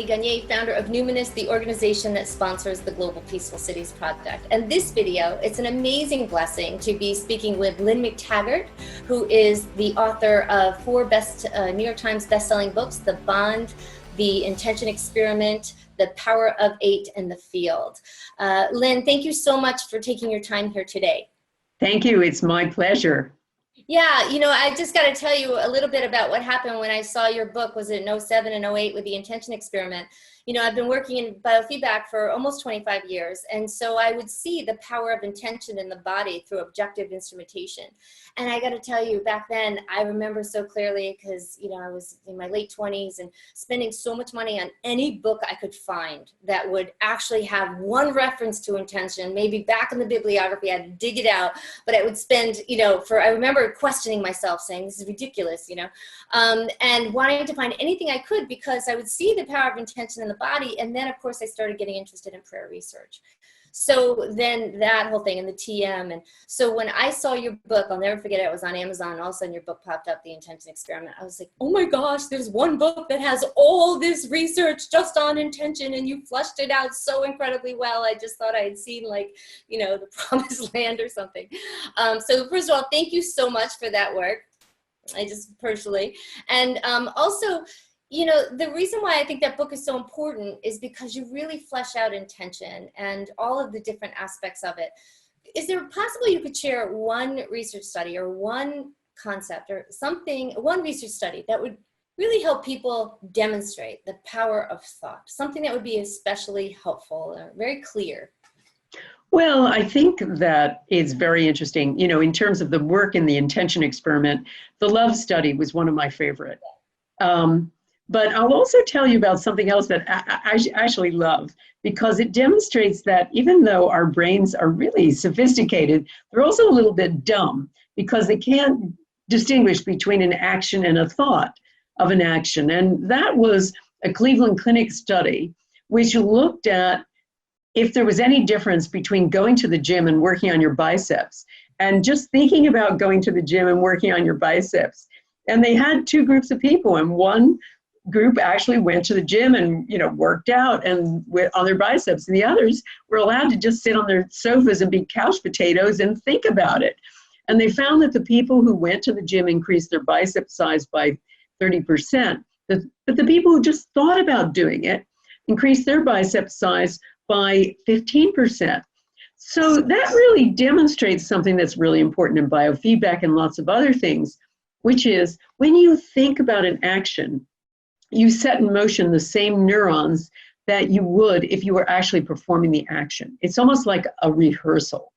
Gagne, founder of Numinous, the organization that sponsors the Global Peaceful Cities Project. And this video, it's an amazing blessing to be speaking with Lynne McTaggart, who is the author of 4 New York Times bestselling books, The Bond, The Intention Experiment, The Power of 8, and The Field. Lynne, thank you so much for taking your time here today. Thank you. It's my pleasure. Yeah, I just got to tell you a little bit about what happened when I saw your book. Was it in 07 and 08 with the Intention Experiment? I've been working in biofeedback for almost 25 years. And so I would see the power of intention in the body through objective instrumentation. And I got to tell you, back then, I remember so clearly because, I was in my late 20s and spending so much money on any book I could find that would actually have one reference to intention, maybe back in the bibliography, I had to dig it out, but I would spend, I remember questioning myself saying, this is ridiculous, and wanting to find anything I could because I would see the power of intention in the body. And then, of course, I started getting interested in prayer research. So then that whole thing and the TM. And so when I saw your book, I'll never forget it, I was on Amazon, and all of a sudden your book popped up, The Intention Experiment. I was like, oh my gosh, there's one book that has all this research just on intention, and you fleshed it out so incredibly well. I just thought I had seen the promised land or something. So first of all, thank you so much for that work. I just personally. And also, the reason why I think that book is so important is because you really flesh out intention and all of the different aspects of it. Is there possible you could share one research study or one concept or something, one research study that would really help people demonstrate the power of thought, something that would be especially helpful or very clear? Well, I think that it's very interesting, in terms of the work in the Intention Experiment. The love study was one of my favorite. But I'll also tell you about something else that I actually love, because it demonstrates that even though our brains are really sophisticated, they're also a little bit dumb because they can't distinguish between an action and a thought of an action. And that was a Cleveland Clinic study which looked at if there was any difference between going to the gym and working on your biceps and just thinking about going to the gym and working on your biceps. And they had 2 groups of people, and one group actually went to the gym and worked out and on their biceps, and the others were allowed to just sit on their sofas and be couch potatoes and think about it. And they found that the people who went to the gym increased their bicep size by 30%, but the people who just thought about doing it increased their bicep size by 15%. So that really demonstrates something that's really important in biofeedback and lots of other things, which is when you think about an action, you set in motion the same neurons that you would if you were actually performing the action. It's almost like a rehearsal.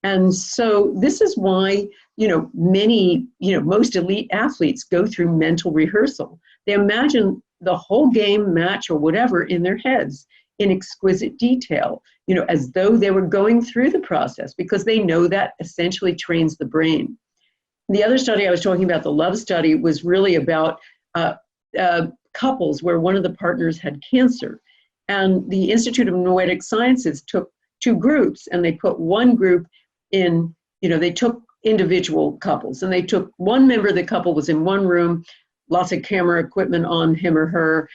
And so this is why, most elite athletes go through mental rehearsal. They imagine the whole game, match, or whatever in their heads in exquisite detail, as though they were going through the process, because they know that essentially trains the brain. The other study I was talking about, the love study, was really about couples where one of the partners had cancer. And the Institute of Noetic Sciences took 2 groups, and they put one group in, they took individual couples, and they took one member of the couple was in one room, lots of camera equipment on him or her.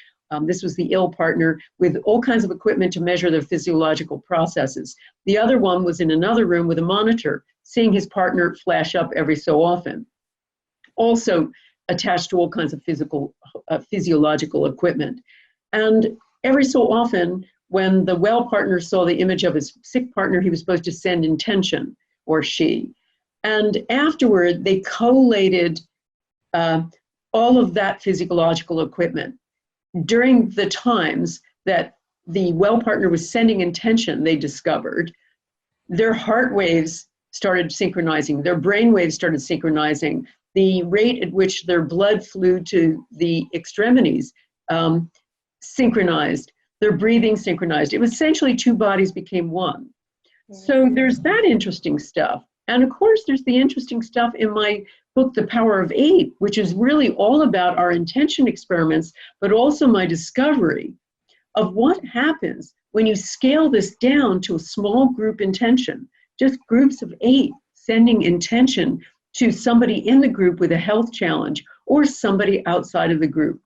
This was the ill partner with all kinds of equipment to measure their physiological processes. The other one was in another room with a monitor, seeing his partner flash up every so often. Also attached to all kinds of physiological equipment. And every so often, when the well partner saw the image of his sick partner, he was supposed to send intention, or she. And afterward, they collated all of that physiological equipment. During the times that the well partner was sending intention, they discovered their heart waves started synchronizing, their brain waves started synchronizing, the rate at which their blood flew to the extremities synchronized, their breathing synchronized. It was essentially 2 bodies became one. So there's that interesting stuff. And of course, there's the interesting stuff in my book, The Power of Eight, which is really all about our intention experiments, but also my discovery of what happens when you scale this down to a small group intention, just groups of 8 sending intention to somebody in the group with a health challenge or somebody outside of the group,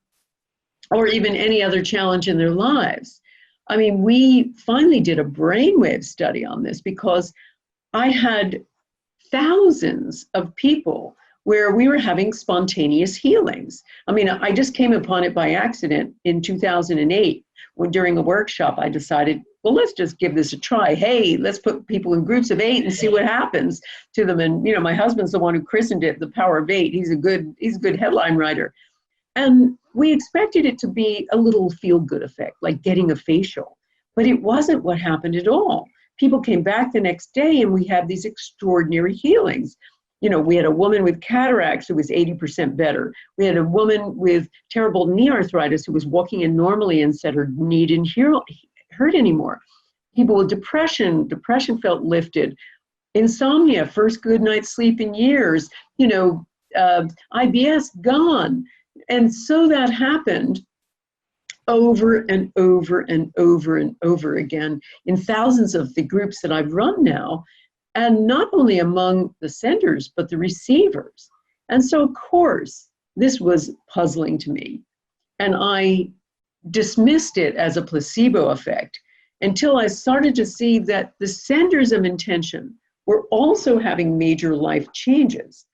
or even any other challenge in their lives. I mean, we finally did a brainwave study on this because I had thousands of people where we were having spontaneous healings. I mean, I just came upon it by accident in 2008 when during a workshop I decided, well, let's just give this a try. Hey, let's put people in groups of 8 and see what happens to them. And, you know, my husband's the one who christened it The Power of 8. He's a good headline writer. And we expected it to be a little feel-good effect, like getting a facial. But it wasn't what happened at all. People came back the next day and we had these extraordinary healings. You know, we had a woman with cataracts who was 80% better. We had a woman with terrible knee arthritis who was walking in normally and said her knee didn't hurt anymore. People with depression felt lifted. Insomnia, first good night's sleep in years. You know, IBS gone. And so that happened over and over and over and over again in thousands of the groups that I've run now, and not only among the senders, but the receivers. And so, of course, this was puzzling to me. And I dismissed it as a placebo effect until I started to see that the senders of intention were also having major life changes.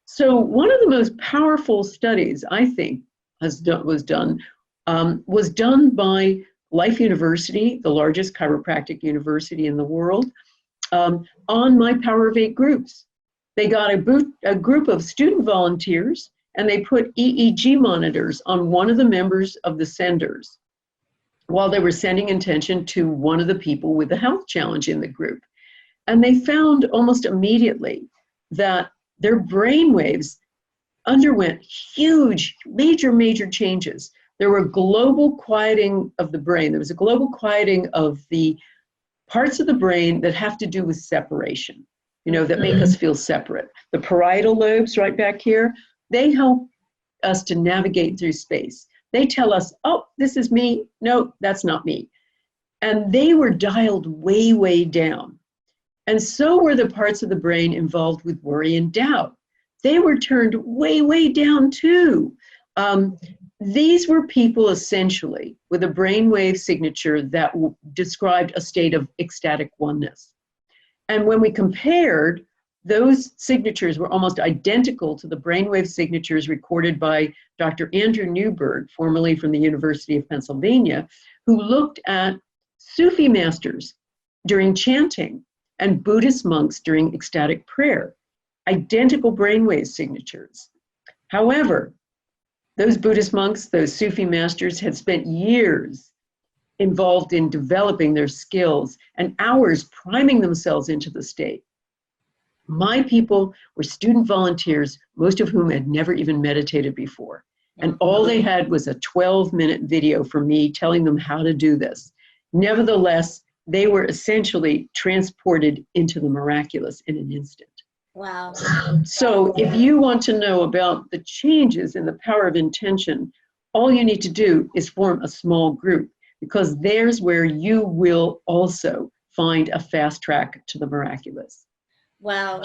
So one of the most powerful studies, I think, was done by Life University, the largest chiropractic university in the world, on my Power of 8 groups. They got a group of student volunteers and they put EEG monitors on one of the members of the senders while they were sending intention to one of the people with a health challenge in the group. And they found almost immediately that their brain waves underwent huge, major changes. There were global quieting of the brain. There was a global quieting of the parts of the brain that have to do with separation, you know, that make us feel separate. The parietal lobes right back here, they help us to navigate through space. They tell us, oh, this is me. No, that's not me. And they were dialed way down. And so were the parts of the brain involved with worry and doubt. They were turned way down too. These were people essentially with a brainwave signature that described a state of ecstatic oneness. And when we compared, those signatures were almost identical to the brainwave signatures recorded by Dr. Andrew Newberg, formerly from the University of Pennsylvania, who looked at Sufi masters during chanting and Buddhist monks during ecstatic prayer. Identical brainwave signatures. However, those Buddhist monks, those Sufi masters had spent years involved in developing their skills and hours priming themselves into the state. My people were student volunteers, most of whom had never even meditated before. And all they had was a 12-minute video from me telling them how to do this. Nevertheless, they were essentially transported into the miraculous in an instant. Wow. So if you want to know about the changes in the power of intention, all you need to do is form a small group, because there's where you will also find a fast track to the miraculous. Wow.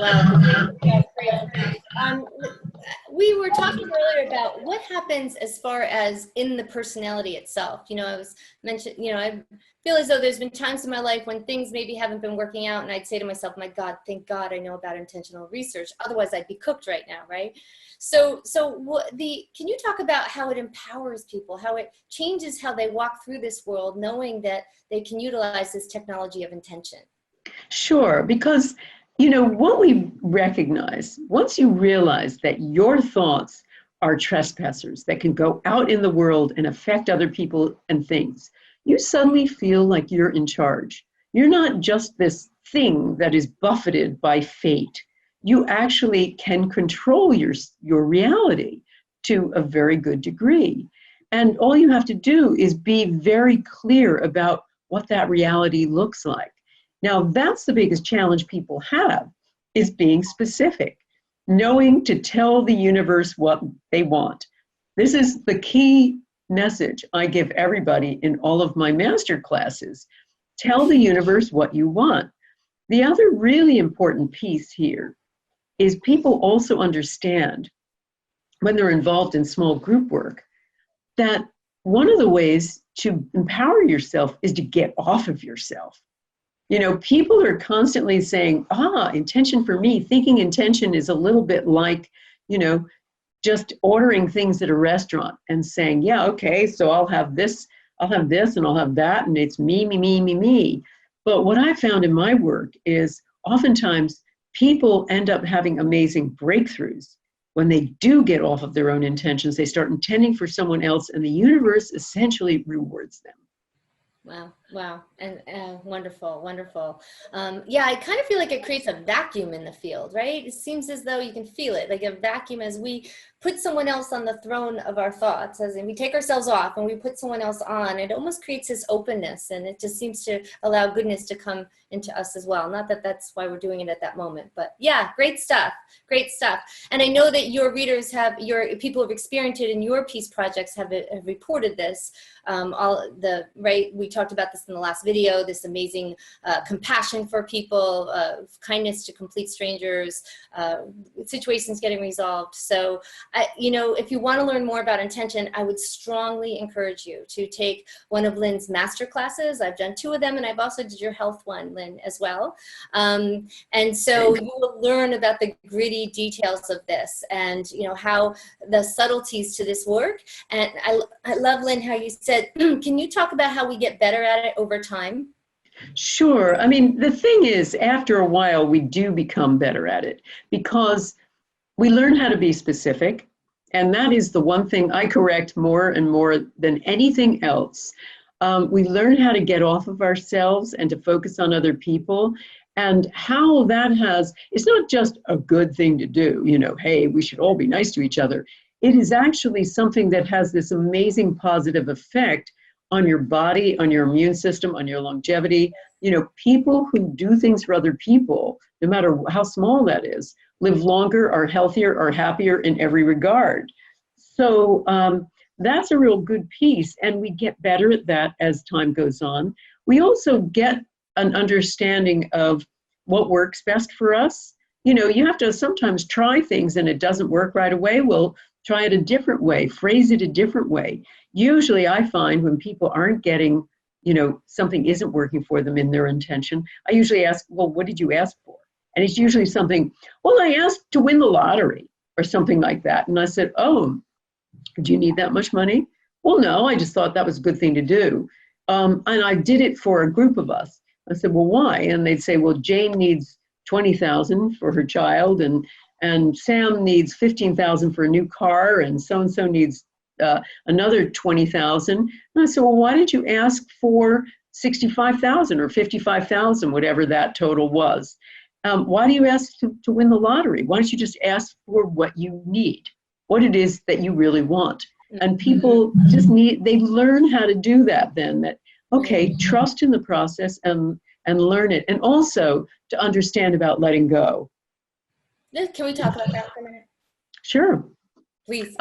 We were talking earlier about what happens as far as in the personality itself. You know, I was mentioned, you know, I feel as though there's been times in my life when things maybe haven't been working out, and I'd say to myself, my God, thank God I know about intentional research. Otherwise I'd be cooked right now, right? So can you talk about how it empowers people, how it changes how they walk through this world, knowing that they can utilize this technology of intention? Sure, because you know, what we recognize, once you realize that your thoughts are trespassers that can go out in the world and affect other people and things, you suddenly feel like you're in charge. You're not just this thing that is buffeted by fate. You actually can control your reality to a very good degree. And all you have to do is be very clear about what that reality looks like. Now, that's the biggest challenge people have, is being specific, knowing to tell the universe what they want. This is the key message I give everybody in all of my master classes. Tell the universe what you want. The other really important piece here is people also understand when they're involved in small group work that one of the ways to empower yourself is to get off of yourself. You know, people are constantly saying, intention for me. Thinking intention is a little bit like, you know, just ordering things at a restaurant and saying, yeah, okay, so I'll have this, and I'll have that, and it's me, me, me, me, me. But what I found in my work is oftentimes people end up having amazing breakthroughs when they do get off of their own intentions. They start intending for someone else, and the universe essentially rewards them. Wow. Wow. And wonderful, wonderful. Yeah, I kind of feel like it creates a vacuum in the field, right? It seems as though you can feel it, like a vacuum as we put someone else on the throne of our thoughts, as in we take ourselves off and we put someone else on. It almost creates this openness, and it just seems to allow goodness to come into us as well. Not that that's why we're doing it at that moment, but yeah, great stuff. Great stuff. And I know that your readers have, your people have experienced it in your peace projects have reported this. We talked about this in the last video, this amazing compassion for people, kindness to complete strangers, situations getting resolved. So, if you want to learn more about intention, I would strongly encourage you to take one of Lynne's master classes. I've done 2 of them, and I've also did your health one, Lynne, as well. And so you will learn about the gritty details of this, and how the subtleties to this work. And I love, Lynne, how you said, can you talk about how we get better at it over time? Sure. I mean, the thing is, after a while, we do become better at it because we learn how to be specific. And that is the one thing I correct more and more than anything else. We learn how to get off of ourselves and to focus on other people, and how that it's not just a good thing to do, hey, we should all be nice to each other. It is actually something that has this amazing positive effect on your body, on your immune system, on your longevity. People who do things for other people, no matter how small that is, live longer, are healthier, are happier in every regard. So that's a real good piece, and we get better at that as time goes on. We also get an understanding of what works best for us. You have to sometimes try things and it doesn't work right away. Well, try it a different way, phrase it a different way. Usually I find when people aren't getting, something isn't working for them in their intention, I usually ask, well, what did you ask for? And it's usually something, well, I asked to win the lottery or something like that. And I said, oh, do you need that much money? Well, no, I just thought that was a good thing to do. And I did it for a group of us. I said, well, why? And they'd say, well, Jane needs $20,000 for her child, and Sam needs $15,000 for a new car, and so needs another $20,000. And I said, well, why did you ask for $65,000 or $55,000, whatever that total was? Why do you ask to win the lottery? Why don't you just ask for what you need, what it is that you really want? And people just they learn how to do that then, that, okay, trust in the process and learn it. And also to understand about letting go. Can we talk about that for a minute? Sure. Please.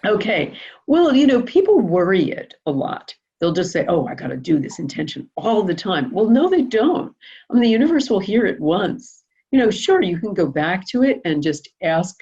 Okay. Well, people worry it a lot. They'll just say, oh, I got to do this intention all the time. Well, no, they don't. I mean, the universe will hear it once. Sure, you can go back to it and just ask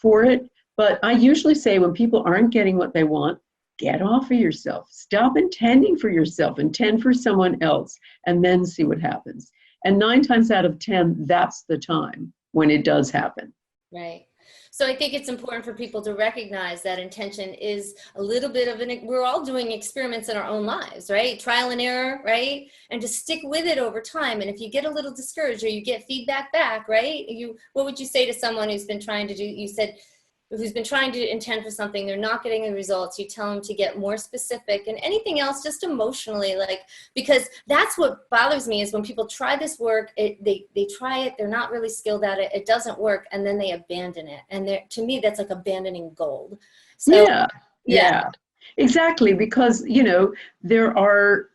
for it. But I usually say when people aren't getting what they want, get off of yourself. Stop intending for yourself. Intend for someone else, and then see what happens. And 9 times out of 10, that's the time when it does happen. Right. So I think it's important for people to recognize that intention is a little bit of we're all doing experiments in our own lives, right? Trial and error, right? And to stick with it over time. And if you get a little discouraged or you get feedback back, right? What would you say to someone who's been trying to do, you said, who's been trying to intend for something, they're not getting the results, you tell them to get more specific, and anything else just emotionally, because that's what bothers me is when people try this work, they try it, they're not really skilled at it, it doesn't work, and then they abandon it. And to me, that's like abandoning gold. So, yeah. Exactly, because, there are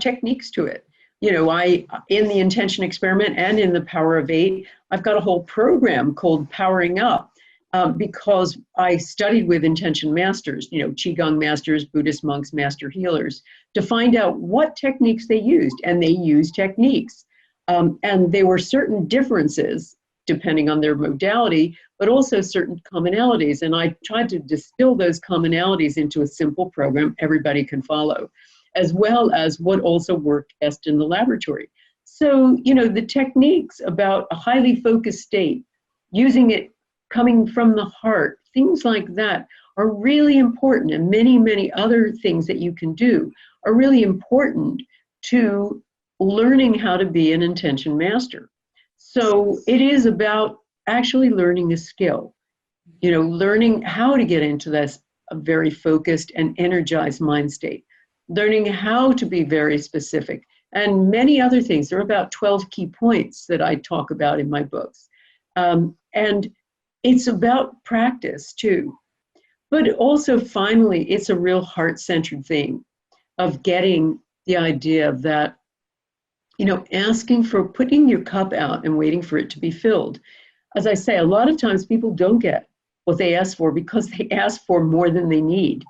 techniques to it. in the intention experiment and in the Power of Eight, I've got a whole program called Powering Up, because I studied with intention masters, Qigong masters, Buddhist monks, master healers, to find out what techniques they used. And they used techniques. And there were certain differences depending on their modality, but also certain commonalities. And I tried to distill those commonalities into a simple program everybody can follow, as well as what also worked best in the laboratory. So, the techniques about a highly focused state, using it coming from the heart, things like that are really important. And many, many other things that you can do are really important to learning how to be an intention master. So it is about actually learning a skill, learning how to get into this very focused and energized mind state, learning how to be very specific, and many other things. There are about 12 key points that I talk about in my books. And it's about practice too. But also, finally, it's a real heart-centered thing of getting the idea that, asking for putting your cup out and waiting for it to be filled. As I say, a lot of times people don't get what they ask for because they ask for more than they need.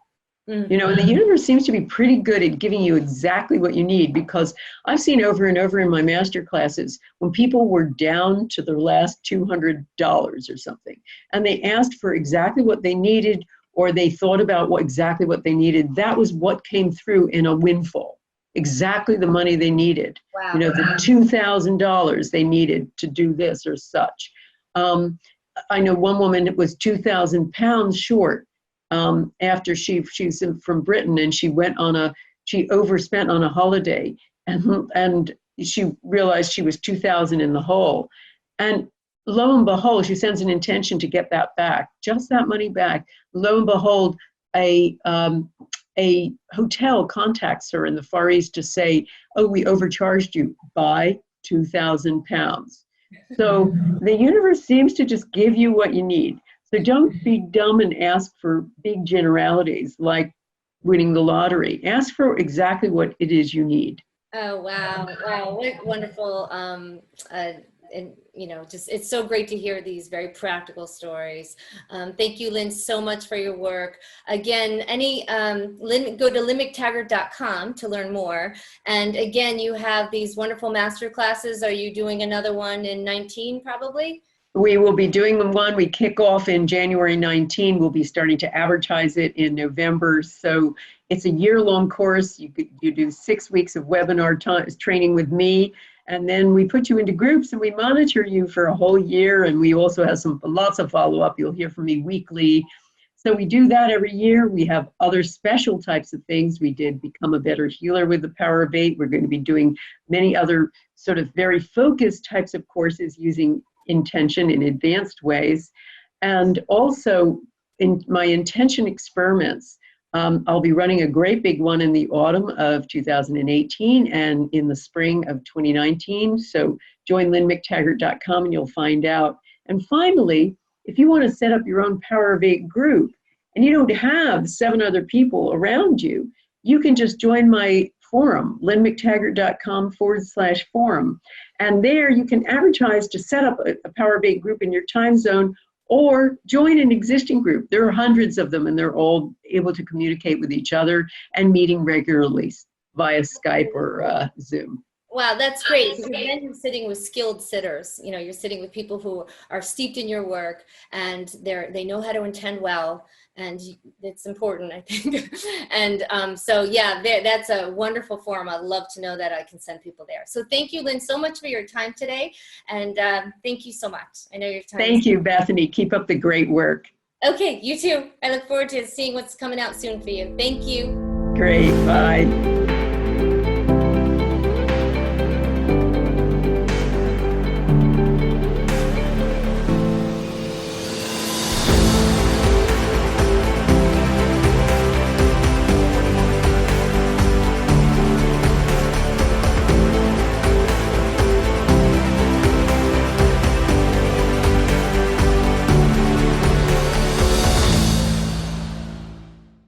And the universe seems to be pretty good at giving you exactly what you need, because I've seen over and over in my master classes when people were down to their last $200 or something, and they asked for exactly what they needed, or they thought about exactly what they needed. That was what came through in a windfall, exactly the money they needed. Wow. The $2,000 they needed to do this or such. I know one woman that was 2,000 pounds short. After she's from Britain, and she overspent on a holiday, and she realized she was 2,000 in the hole. And lo and behold, she sends an intention to get that back, just that money back. Lo and behold, a hotel contacts her in the Far East to say, "Oh, we overcharged you by 2,000 pounds." So the universe seems to just give you what you need. So don't be dumb and ask for big generalities like winning the lottery. Ask for exactly what it is you need. Oh, wow. Wow. What wonderful. And, just, it's so great to hear these very practical stories. Thank you, Lynne, so much for your work. Again, Lynne, go to lynnmctaggart.com to learn more. And again, you have these wonderful master classes. Are you doing another one in 19 probably? We will be doing one. We kick off in January 19. We'll be starting to advertise it in November. So it's a year-long course. You do 6 weeks of webinar training with me, and then we put you into groups and we monitor you for a whole year. And we also have lots of follow-up. You'll hear from me weekly. So we do that every year. We have other special types of things. We did Become a Better Healer with the Power of Eight. We're going to be doing many other sort of very focused types of courses using intention in advanced ways. And also in my intention experiments, I'll be running a great big one in the autumn of 2018 and in the spring of 2019. So join lynnmctaggart.com and you'll find out. And finally, if you want to set up your own Power of Eight group and you don't have 7 other people around you, you can just join my forum, lynnmctaggart.com/forum. And there you can advertise to set up a Power of Eight group in your time zone, or join an existing group. There are hundreds of them, and they're all able to communicate with each other and meeting regularly via Skype or Zoom. Wow, that's great. Because then you're sitting with skilled sitters. You're sitting with people who are steeped in your work, and they know how to intend well, and it's important, I think. And so, yeah, that's a wonderful forum. I'd love to know that I can send people there. So thank you, Lynne, so much for your time today, and thank you so much. I know your time. Thank you, Bethany. Keep up the great work. Okay, you too. I look forward to seeing what's coming out soon for you. Thank you. Great. Bye.